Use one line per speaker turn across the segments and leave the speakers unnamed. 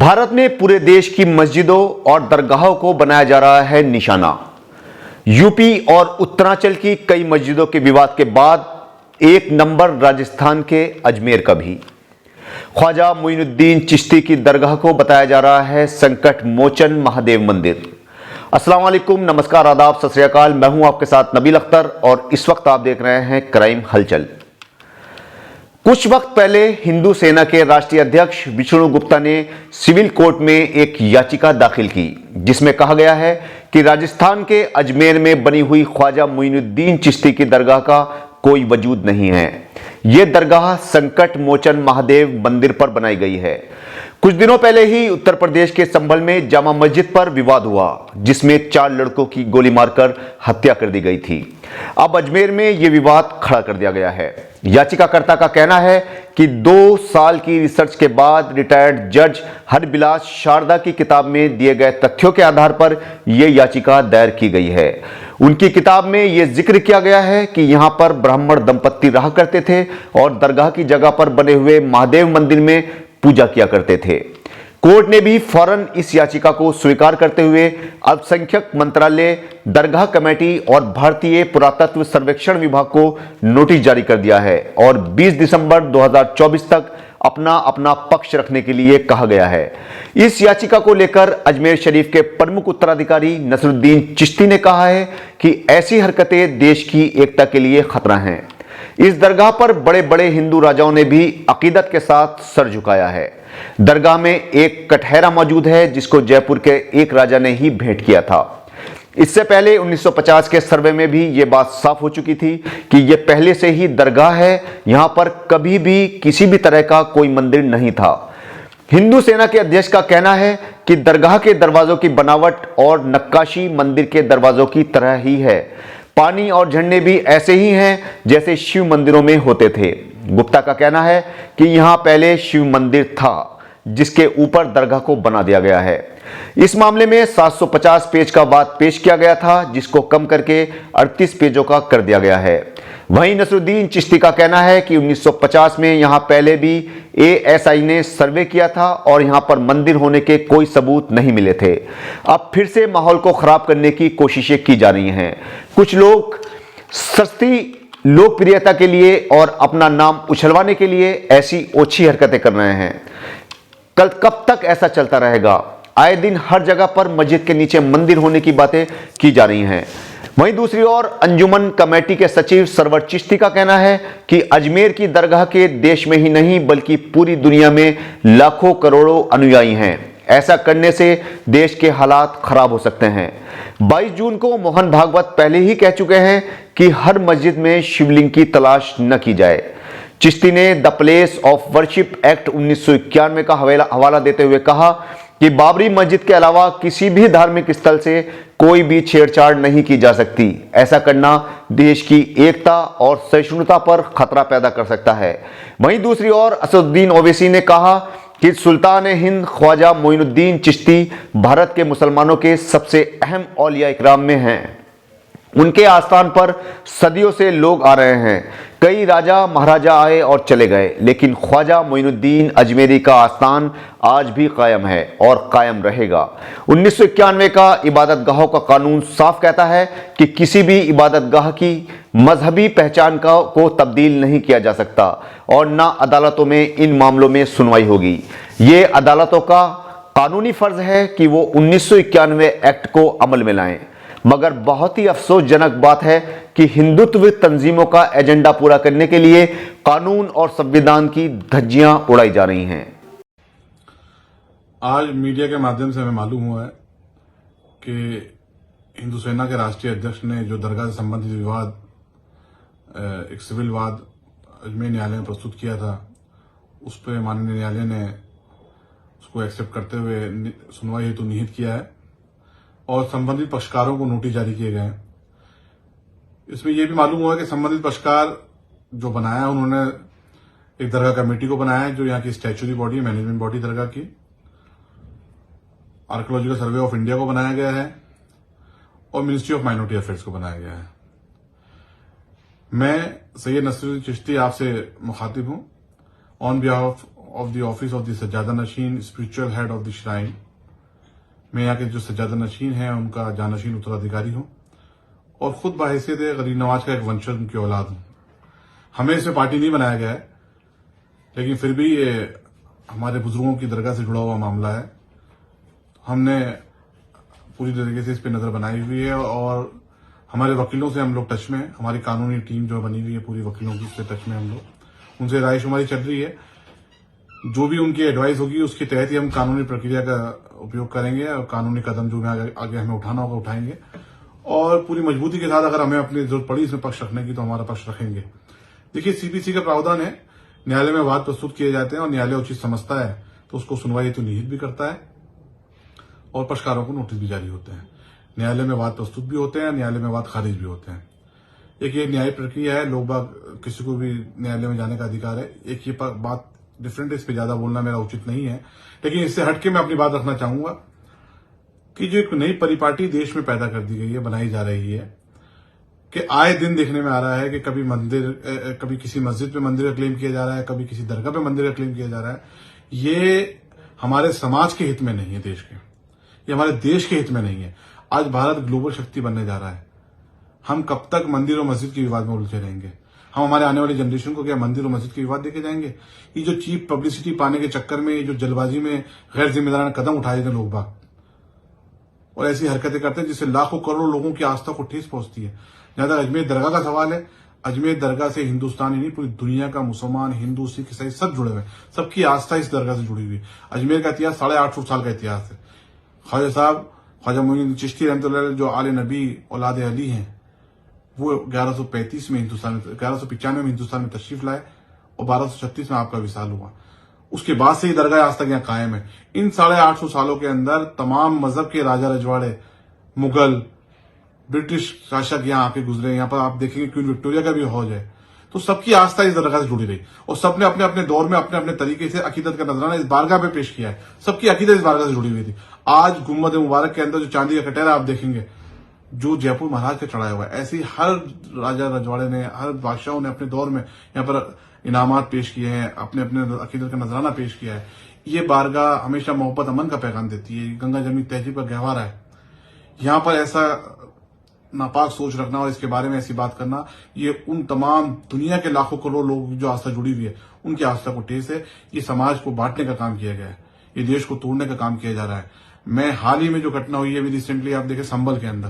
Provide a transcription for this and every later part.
भारत में पूरे देश की मस्जिदों और दरगाहों को बनाया जा रहा है निशाना। यूपी और उत्तरांचल की कई मस्जिदों के विवाद के बाद एक नंबर राजस्थान के अजमेर का भी। ख्वाजा मोइनुद्दीन चिश्ती की दरगाह को बताया जा रहा है संकट मोचन महादेव मंदिर। अस्सलाम वालेकुम, नमस्कार, आदाब, सत श्री अकाल। मैं हूं आपके साथ नबील अख्तर और इस वक्त आप देख रहे हैं क्राइम हलचल। कुछ वक्त पहले हिंदू सेना के राष्ट्रीय अध्यक्ष विष्णु गुप्ता ने सिविल कोर्ट में एक याचिका दाखिल की जिसमें कहा गया है कि राजस्थान के अजमेर में बनी हुई ख्वाजा मोइनुद्दीन चिश्ती की दरगाह का कोई वजूद नहीं है। यह दरगाह संकट मोचन महादेव मंदिर पर बनाई गई है। कुछ दिनों पहले ही उत्तर प्रदेश के संभल में जामा मस्जिद पर विवाद हुआ जिसमें 4 लड़कों की गोली मारकर हत्या कर दी गई थी। अब अजमेर में यह विवाद खड़ा कर दिया गया है। याचिकाकर्ता का कहना है कि 2 साल की रिसर्च के बाद रिटायर्ड जज हरबिलास शारदा की किताब में दिए गए तथ्यों के आधार पर यह याचिका दायर की गई है। उनकी किताब में यह जिक्र किया गया है कि यहां पर ब्राह्मण दंपत्ति रहा करते थे और दरगाह की जगह पर बने हुए महादेव मंदिर में पूजा किया करते थे। कोर्ट ने भी फौरन इस याचिका को स्वीकार करते हुए अल्पसंख्यक मंत्रालय, दरगाह कमेटी और भारतीय पुरातत्व सर्वेक्षण विभाग को नोटिस जारी कर दिया है और 20 दिसंबर 2024 तक अपना अपना पक्ष रखने के लिए कहा गया है। इस याचिका को लेकर अजमेर शरीफ के प्रमुख उत्तराधिकारी नसरुद्दीन चिश्ती ने कहा है कि ऐसी हरकतें देश की एकता के लिए खतरा हैं। इस दरगाह पर बड़े बड़े हिंदू राजाओं ने भी अकीदत के साथ सर झुकाया है। दरगाह में एक कटहरा मौजूद है जिसको जयपुर के एक राजा ने ही भेंट किया था। इससे पहले 1950 के सर्वे में भी यह बात साफ हो चुकी थी कि यह पहले से ही दरगाह है। यहां पर कभी भी किसी भी तरह का कोई मंदिर नहीं था। हिंदू सेना के अध्यक्ष का कहना है कि दरगाह के दरवाजों की बनावट और नक्काशी मंदिर के दरवाजों की तरह ही है। पानी और झंडे भी ऐसे ही हैं जैसे शिव मंदिरों में होते थे। गुप्ता का कहना है कि यहां पहले शिव मंदिर था जिसके ऊपर दरगाह को बना दिया गया है। इस मामले में 750 पेज का वाद पेश किया गया था जिसको कम करके 38 पेजों का कर दिया गया है। वहीं नसरुद्दीन चिश्ती का कहना है कि 1950 में यहां पहले भी एएसआई ने सर्वे किया था और यहां पर मंदिर होने के कोई सबूत नहीं मिले थे। अब फिर से माहौल को खराब करने की कोशिशें की जा रही हैं। कुछ लोग सस्ती लोकप्रियता के लिए और अपना नाम उछलवाने के लिए ऐसी ओछी हरकतें कर रहे हैं। कब तक ऐसा चलता रहेगा? आए दिन हर जगह पर मस्जिद के नीचे मंदिर होने की बातें की जा रही हैं। वहीं दूसरी ओर अंजुमन कमेटी के सचिव सरवर चिश्ती का कहना है कि अजमेर की दरगाह के देश में ही नहीं बल्कि पूरी दुनिया में लाखों करोड़ों अनुयायी हैं। ऐसा करने से देश के हालात खराब हो सकते हैं। 22 जून को मोहन भागवत पहले ही कह चुके हैं कि हर मस्जिद में शिवलिंग की तलाश न की जाए। चिश्ती ने the place of worship act 1991 का हवाला देते हुए कहा कि बाबरी मस्जिद के अलावा किसी भी धार्मिक स्थल से कोई भी छेड़छाड़ नहीं की जा सकती। ऐसा करना देश की एकता और सहिष्णुता पर खतरा पैदा कर सकता है। वहीं दूसरी ओर असदुद्दीन ओवैसी ने कहा कि सुल्तान हिंद ख्वाजा मोइनुद्दीन चिश्ती भारत के मुसलमानों के सबसे अहम औलिया इकराम में हैं। उनके आस्थान पर सदियों से लोग आ रहे हैं। कई राजा महाराजा आए और चले गए लेकिन ख्वाजा मोइनुद्दीन अजमेरी का आस्थान आज भी कायम है और कायम रहेगा। 1991 का इबादत गाहों का कानून साफ कहता है कि किसी भी इबादत गाह की मजहबी पहचान को तब्दील नहीं किया जा सकता और ना अदालतों में इन मामलों में सुनवाई होगी। ये अदालतों का कानूनी फर्ज है कि वो 1991 एक्ट को अमल में लाएं। मगर बहुत ही अफसोसजनक बात है कि हिंदुत्व तंजीमों का एजेंडा पूरा करने के लिए कानून और संविधान की धज्जियां उड़ाई जा रही हैं।
आज मीडिया के माध्यम से हमें मालूम हुआ है कि हिंदू सेना के राष्ट्रीय अध्यक्ष ने जो दरगाह से संबंधित विवाद, एक सिविल वाद अजमेर न्यायालय में प्रस्तुत किया था, उस पर माननीय न्यायालय ने उसको एक्सेप्ट करते हुए सुनवाई हेतु निहित किया है और संबंधित पक्षकारों को नोटिस जारी किए गए हैं। इसमें यह भी मालूम हुआ कि संबंधित पक्षकार जो बनाया, उन्होंने एक दरगाह कमेटी को बनाया है जो यहाँ की स्टैच्यूरी बॉडी, मैनेजमेंट बॉडी दरगाह की, आर्कियोलॉजिकल सर्वे ऑफ इंडिया को बनाया गया है और मिनिस्ट्री ऑफ माइनॉरिटी अफेयर्स को बनाया गया है। मैं सैयद नसरुद्दीन चिश्ती आपसे मुखातिब हूं on behalf of the office of the सज्जादा Nashin, spiritual head of the shrine. मैं यहाँ के जो सज्जादा नशीन हैं उनका जानशीन उत्तराधिकारी हूँ और खुद बाहिसियत गरीब नवाज का एक वंशज उनकी औलाद हूँ। हमें इसमें पार्टी नहीं बनाया गया है, लेकिन फिर भी ये हमारे बुजुर्गों की दरगाह से जुड़ा हुआ मामला है। हमने पूरी तरीके से इस पर नजर बनाई हुई है और हमारे वकीलों से हम लोग टच में हैं। हमारी कानूनी टीम जो बनी हुई है पूरी वकीलों की, उससे टच में हम लोग, उनसे रायशुमारी चल रही है। जो भी उनकी एडवाइस होगी उसके तहत ही हम कानूनी प्रक्रिया का उपयोग करेंगे और कानूनी कदम जो आगे हमें उठाना होगा उठाएंगे और पूरी मजबूती के साथ अगर हमें अपनी जरूरत पड़ी इसमें पक्ष रखने की तो हमारा पक्ष रखेंगे। देखिए, सीपीसी का प्रावधान है, न्यायालय में वाद प्रस्तुत किए जाते हैं और न्यायालय उचित समझता है तो उसको सुनवाई हेतु निहित भी करता है और पक्षकारों को नोटिस भी जारी होते हैं। न्यायालय में वाद प्रस्तुत भी होते हैं, न्यायालय में वाद खारिज भी होते हैं। एक ये न्यायिक प्रक्रिया है, लोग बाग किसी को भी न्यायालय में जाने का अधिकार है। एक ये बात डिफरेंट है, इस पर ज्यादा बोलना मेरा उचित नहीं है, लेकिन इससे हटके मैं अपनी बात रखना चाहूंगा कि जो एक नई परिपाटी देश में पैदा कर दी गई है, बनाई जा रही है, कि आए दिन देखने में आ रहा है कि कभी किसी मस्जिद पे मंदिर का क्लेम किया जा रहा है, कभी किसी दरगाह पे मंदिर का क्लेम किया जा रहा है। ये हमारे समाज के हित में नहीं है, देश के, ये हमारे देश के हित में नहीं है। आज भारत ग्लोबल शक्ति बनने जा रहा है। हम कब तक मंदिर और मस्जिद के विवाद में उलझे रहेंगे? हम हमारे आने वाली जनरेशन को क्या मंदिर और मस्जिद के विवाद देके जाएंगे? ये जो चीप पब्लिसिटी पाने के चक्कर में, ये जो जल्दबाजी में गैर जिम्मेदाराना कदम उठाए थे लोग बाग और ऐसी हरकतें करते हैं जिससे लाखों करोड़ों लोगों की आस्था को ठेस पहुंचती है। जहां तक अजमेर दरगाह का सवाल है, अजमेर दरगाह से हिंदुस्तान ही नहीं पूरी दुनिया का मुसलमान, हिंदू, सिख, ईसाई सब जुड़े हुए हैं। सबकी आस्था इस दरगाह से जुड़ी हुई है। अजमेर का इतिहास 850 साल का इतिहास है। ख्वाजा साहब, ख्वाजा मोइनुद्दीन चिश्ती रहमतुल्लाह अलैह जो आले नबी औलाद अली हैं, वो 1135 में हिंदुस्तान 1195 में हिंदुस्तान में तशरीफ लाए और 1236 में आपका विसाल हुआ। उसके बाद से ही दरगाह आज तक यहाँ कायम है। इन 850 सालों के अंदर तमाम मजहब के राजा रजवाड़े, मुगल, ब्रिटिश शासक यहाँ आके गुजरे। यहाँ पर आप देखेंगे क्वीन विक्टोरिया का भी हौज है। तो सबकी आस्था इस दरगाह से जुड़ी रही और सबने अपने अपने दौर में अपने अपने तरीके से अकीदत का नजराना इस बारगाह पे पेश किया है। सबकी अकीदत इस बारगाह से जुड़ी हुई थी। आज गुम्बद मुबारक के अंदर जो चांदी का कटहरा आप देखेंगे जो जयपुर महाराज का चढ़ाया हुआ है, ऐसे ही हर राजा रजवाड़े ने, हर बादशाहों ने अपने दौर में यहाँ पर इनामात पेश किए हैं, अपने अपने अकीदत का नजराना पेश किया है। ये बारगाह हमेशा मोहब्बत अमन का पैगाम देती है। गंगा जमनी तहजीब का गहवारा है। यहाँ पर ऐसा नापाक सोच रखना और इसके बारे में ऐसी बात करना, ये उन तमाम दुनिया के लाखों करोड़ लोग जो आस्था जुड़ी हुई है उनकी आस्था को ठेस है। ये समाज को बांटने का काम किया गया है, ये देश को तोड़ने का काम किया जा रहा है। मैं हाल ही में जो घटना हुई है अभी रिसेंटली आप देखें संभल के अंदर,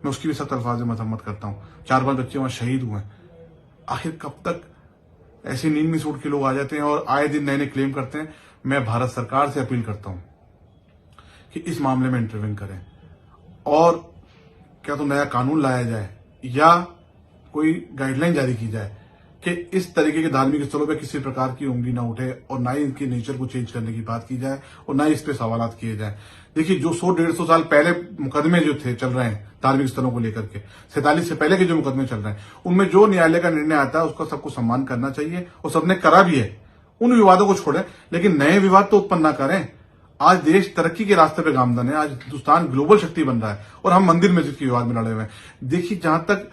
मैं उसकी भी सख्त अल्फाज में मजम्मत करता हूँ। 4-5 बच्चे वहां शहीद हुए हैं। आखिर कब तक ऐसी नींद में सूट के लोग आ जाते हैं और आए दिन नए नए क्लेम करते हैं? मैं भारत सरकार से अपील करता हूं कि इस मामले में इंटरवेन करें और क्या तो नया कानून लाया जाए या कोई गाइडलाइन जारी की जाए कि इस तरीके के धार्मिक स्थलों पे किसी प्रकार की उंगली ना उठे और ना ही इनके नेचर को चेंज करने की बात की जाए और ना ही इस पे सवालात किए जाए। देखिए, जो 100-150 साल पहले मुकदमे जो थे चल रहे हैं धार्मिक स्थलों को लेकर के, 47 से पहले के जो मुकदमे चल रहे हैं, उनमें जो न्यायालय का निर्णय आता है उसका सबको सम्मान करना चाहिए और सबने करा भी है। उन विवादों को छोड़ें, लेकिन नए विवाद तो उत्पन्न ना करें। आज देश तरक्की के रास्ते पे गामजन है। आज हिंदुस्तान ग्लोबल शक्ति बन रहा है और हम मंदिर मस्जिद के विवाद में लड़े हुए हैं। देखिए, जहां तक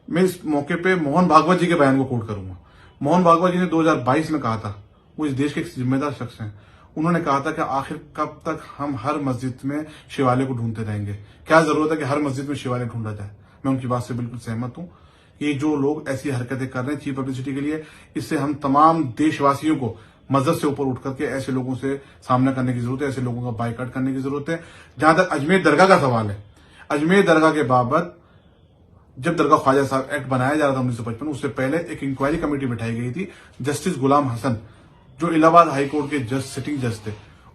मैं इस मौके पे मोहन भागवत जी के बयान को कोट करूंगा। मोहन भागवत जी ने 2022 में कहा था, वो इस देश के एक जिम्मेदार शख्स हैं। उन्होंने कहा था कि आखिर कब तक हम हर मस्जिद में शिवालय को ढूंढते रहेंगे? क्या जरूरत है कि हर मस्जिद में शिवालय ढूंढा जाए? मैं उनकी बात से बिल्कुल सहमत हूं। ये जो लोग ऐसी हरकतें कर रहे हैं चीप पब्लिसिटी के लिए, इससे हम तमाम देशवासियों को मस्जिद से ऊपर उठ करके ऐसे लोगों से सामना करने की जरूरत है, ऐसे लोगों का बाइकआउट करने की जरूरत है। जहां तक अजमेर दरगाह का सवाल है, अजमेर दरगाह के बाबत जब दरगाह ख्वाजा साहब एक्ट बनाया जा रहा था 1955, उससे पहले एक इंक्वायरी कमेटी बिठाई गई थी। जस्टिस गुलाम हसन जो इलाहाबाद हाईकोर्ट के जज, सिटिंग जज थे,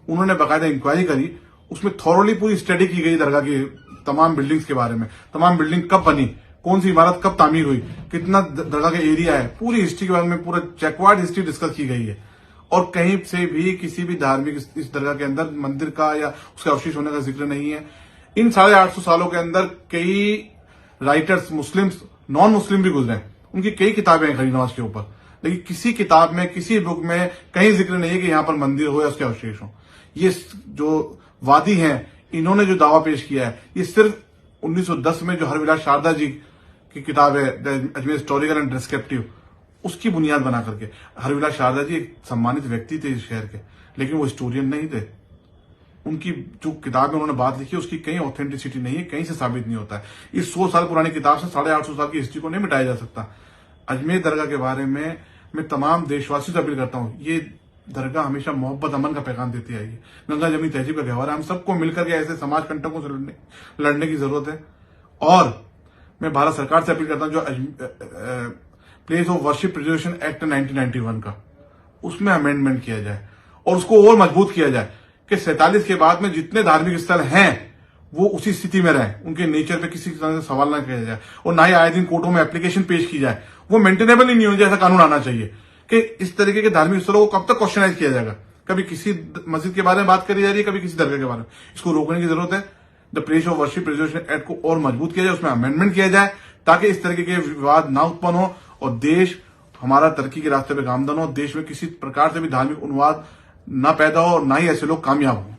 उन्होंने बाकायदा इंक्वायरी करी। उसमें थॉरोली पूरी स्टडी की गई दरगाह की तमाम बिल्डिंग्स के बारे में, तमाम बिल्डिंग कब बनी, कौन सी इमारत कब तामीर हुई, कितना दरगाह का एरिया है, पूरी हिस्ट्री के बारे में पूरा चेकवार्ड हिस्ट्री डिस्कस की गई है। और कहीं से भी किसी भी धार्मिक इस दरगाह के अंदर मंदिर का या उसके अवशेष होने का जिक्र नहीं है। इन 850 सालों के अंदर कई राइटर्स, मुस्लिम्स, नॉन मुस्लिम भी गुजरे, उनकी कई किताबें हैं गरीब नवाज के ऊपर, लेकिन किसी किताब में, किसी बुक में कहीं जिक्र नहीं है कि यहां पर मंदिर हो या उसके अवशेष हो। ये जो वादी हैं, इन्होंने जो दावा पेश किया है, ये सिर्फ 1910 में जो हरविलास शारदा जी की किताब है अजमेर हिस्टोरिकल एंड डिस्क्रिप्टिव, उसकी बुनियाद बना करके। हरविलास शारदा जी एक सम्मानित व्यक्ति थे इस शहर के, लेकिन वो हिस्टोरियन नहीं थे। उनकी जो किताब में उन्होंने बात लिखी उसकी कहीं ऑथेंटिसिटी नहीं है, कहीं से साबित नहीं होता है। इस 100 साल पुरानी किताब से 850 साल की हिस्ट्री को नहीं मिटाया जा सकता। अजमेर दरगाह के बारे में मैं तमाम देशवासियों से अपील करता हूँ, ये दरगाह हमेशा मोहब्बत अमन का पैगाम देती आई है। गंगा जमनी तहजीब का गहवार है। हम सबको मिलकर के ऐसे समाज कंटकों से लड़ने की जरूरत है। और मैं भारत सरकार से अपील करता हूँ, जो place of worship preservation act 1991 का, उसमें अमेंडमेंट किया जाए और उसको और मजबूत किया जाए कि 47 के बाद में जितने धार्मिक स्थल हैं वो उसी स्थिति में रहे, उनके नेचर पे किसी तरह से सवाल ना किया जाए और ना ही आए दिन कोर्टों में एप्लीकेशन पेश की जाए। वो मेंटेनेबल ही नहीं हो, जैसा कानून आना चाहिए कि इस तरीके के धार्मिक स्थलों को कब तक क्वेश्चनाइज किया जाएगा। कभी किसी मस्जिद के बारे में बात करी जा रही है, कभी किसी दरगाह के बारे में। इसको रोकने की जरूरत है। The place of worship preservation act को और मजबूत किया जाए, उसमें अमेंडमेंट किया जाए ताकि इस तरीके के विवाद ना उत्पन्न हो और देश हमारा तरक्की के रास्ते पे गामदन हो। देश में किसी प्रकार से भी धार्मिक उन्माद ना पैदा हो और ना ही ऐसे लोग कामयाब हो।